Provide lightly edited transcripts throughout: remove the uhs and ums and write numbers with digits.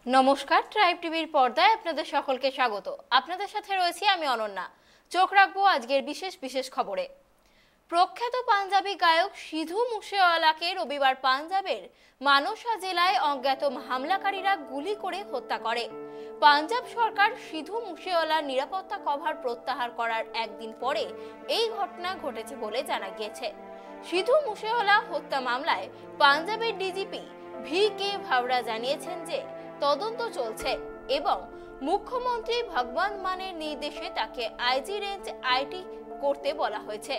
নমস্কার, ট্রাইব টিভির পর্দায় আপনাদের সকলকে স্বাগত। আপনাদের সাথে রয়েছি আমি অনন্যা। চোখ রাখবো আজকের বিশেষ বিশেষ খবরে। প্রখ্যাত পাঞ্জাবি গায়ক সিধু মুসেওয়ালাকে রবিবার পাঞ্জাবের মানসা জেলায় অজ্ঞাত হামলাকারীরা গুলি করে হত্যা করে। পাঞ্জাব সরকার সিধু মুসেওয়ালার নিরাপত্তা কভার প্রত্যাহার করার একদিন পরে এই ঘটনা ঘটেছে বলে জানা গিয়েছে। সিধু মুসেওয়ালা হত্যা মামলায় পাঞ্জাবের ডিজিপি ভি.কে. ভাওরা জানিয়েছেন যে তদন্ত চলছে এবং মুখ্যমন্ত্রী ভগবন্ত মানের নির্দেশে তাকে আইজি রেঞ্জ আইটি করতে বলা হয়েছে।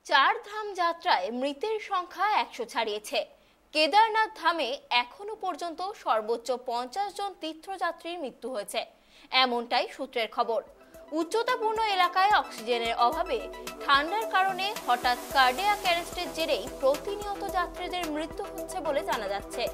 চার ধাম যাত্রায় মৃতের সংখ্যা 100 ছাড়িয়েছে। কেদারনাথ ধামে এখনো পর্যন্ত সর্বোচ্চ 50 জন তীর্থযাত্রীর মৃত্যু হয়েছে, এমনটাই সূত্রের খবর। উচ্চতাপূর্ণ এলাকায় অক্সিজেনের অভাবে ঠান্ডার কারণে হঠাৎ কার্ডিয়াক অ্যারেস্টের জেরেই প্রতিনিয়ত যাত্রীদের মৃত্যু হচ্ছে বলে জানা যাচ্ছে।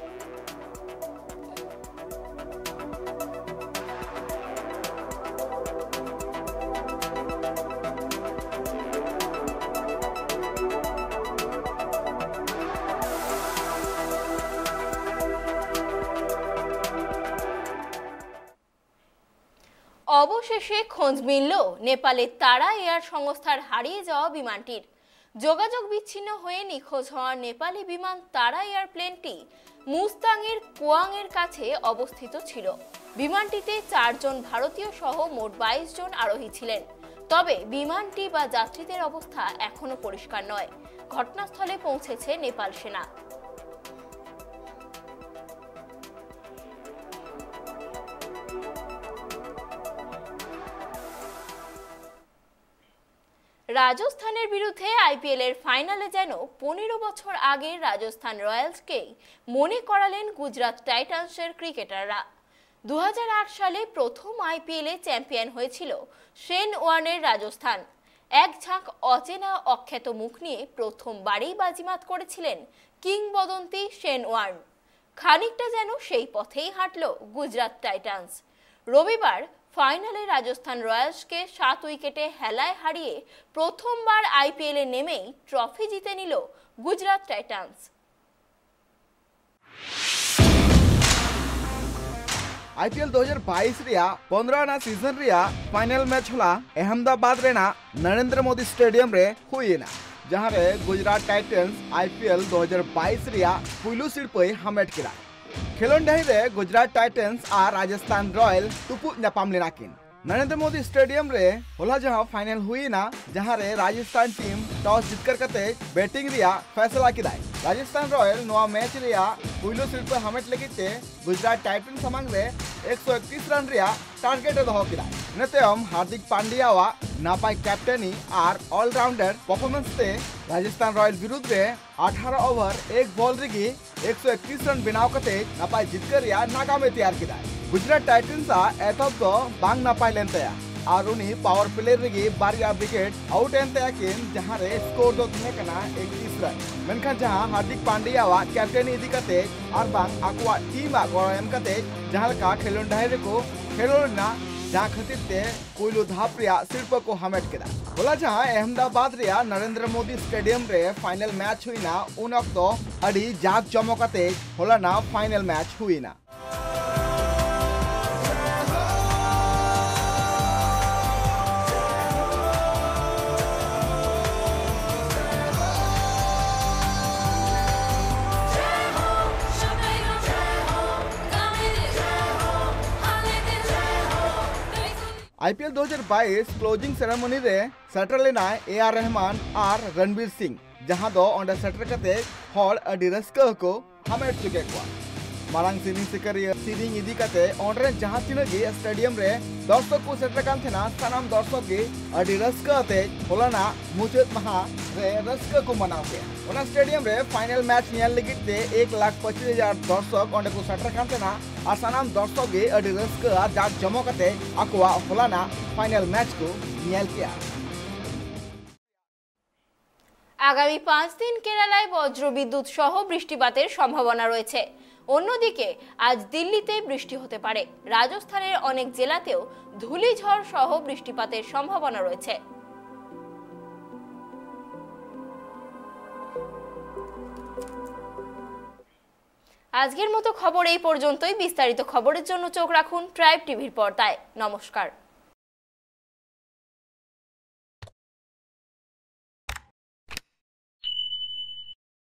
অবশেষে খোঁজ মিলল নেপালের তারা এয়ার সংস্থার হারিয়ে যাওয়া বিমানটির। যোগাযোগ বিচ্ছিন্ন হয়ে নিখোঁজ হওয়া নেপালি বিমান তারা এয়ারপ্লেনটি মুস্তাংয়ের কোয়াংয়ের কাছে অবস্থিত ছিল। বিমানটিতে 4 জন ভারতীয় সহ মোট 22 জন আরোহী ছিলেন। তবে বিমানটি বা যাত্রীদের অবস্থা এখনো পরিষ্কার নয়। ঘটনাস্থলে পৌঁছেছে নেপাল সেনা। রাজস্থানের বিরুদ্ধে আইপিএল এর ফাইনালে যেন 15 বছর আগের রাজস্থান রয়্যালসকে মনে করালেন গুজরাট টাইটান্সের ক্রিকেটাররা। 2008 সালে প্রথম আইপিএলে চ্যাম্পিয়ন হয়েছিল শেন ওয়ার্নের রাজস্থান। এক ঝাঁক অচেনা অখ্যাত মুখ নিয়ে প্রথমবারই বাজিমাত করেছিলেন কিংবদন্তি শেন ওয়ার্ন। খানিকটা যেন সেই পথেই হাঁটল গুজরাট টাইটান্স। রবিবার ফাইনালে রাজস্থান রয়্যালসকে 7 উইকেটে হেলায় হারিয়ে প্রথমবার আইপিএলে নেমেই ট্রফি জিতে নিল গুজরাট টাইটান্স। आईपीएल 2022 रिया 15 सीजन रिया फाइनल मैच होला अहमदाबाद रेना नरेंद्र मोदी स्टेडियम रे हुई ना, जहां रे गुजरात टाइटन्स आईपीएल 2022 रिया पुलु सिरपई हामेट किला। खेलोन डाही रे गुजरात टाइटन्स आ राजस्थान रॉयल तुपु नपाम लेनाकिन नरेंद्र मोदी स्टेडियम रे होला, जहां फाइनल हुई ना, जहां रे राजस्थान टीम टॉस जीतकर कते बैटिंग रिया फैसला किदाय। राजस्थान रॉयल नोआ मैच रिया पुलु सिरपई हामेट लगिते गुजरात टाइटन्स समंग रे 131 रन रिया टारगेट दहो किदाय। नतेम हार्दिक पांड्या वा नापाय कैप्टेनी आर ऑलराउंडर परफॉर्मेंस ते राजस्थान रॉयल विरुद्ध रे 18 ओवर 1 बॉल रिगी 131 रन बनाव कते नापाय जितकर रिया नाकामे तैयार किदाय। गुजरात टाइटन्स आ एतब तो बांग नापाय लेनतया और उनी पावर प्ले रिगी बारिया विकेट आउट एनतया किन, जहां रे स्कोर दो तहे कना 31 रन। मेनखान जहां हार्दिक पांड्या वा कैप्टेनी इदी कते आर बांग आकुआ टीम आ गो एम कते जहां का खेलोन डायरे को खेलोना जहां खतिर ते कोइलो धाप रिया सिर्फ को हामेट केदा। बोला जहां अहमदाबाद रिया नरेंद्र मोदी स्टेडियम रे फाइनल मैच हुई ना, उन वक्त अड़ी जाग जमकते होला ना फाइनल मैच हुई ना। आईपीएल 2022 क्लोजिंग सेरेमनी रे सेटर लेना AR रहमान और रणबीर सिंह, जहां दो अंडर सेटर कते हॉल अडी रस्का को हामेट चुके को मारांग सीनिंग सिकरिया सीनिंग इदी कते ऑनरे जहां तिनगी स्टेडियम रे दर्शक को सेटर कान थेना सनाम दर्शक के अडी रस्का ते होलाना मुचत महा रे रस्का को मनाव के ओना स्टेडियम रे फाइनल मैच नियल लगिते 1,25,000 दर्शक अंडे को सेटर कान थेना और सनाम दर्शक के अडी रस्का जाग जमो कते अकवा होलाना फाइनल मैच को नियल किया। আগামী 5 দিন কেরালায় বজ্রবিদ্যুৎ সহ বৃষ্টিপাতের সম্ভাবনা রয়েছে। অন্যদিকে আজ দিল্লিতে বৃষ্টি হতে পারে। রাজস্থানের অনেক জেলাতেও ধূলিঝড় সহ বৃষ্টিপাতের সম্ভাবনা রয়েছে। আজকের মতো খবর এই পর্যন্তই। বিস্তারিত খবরের জন্য চোখ রাখুন ট্রাইব টিভির পর্দায়। নমস্কার।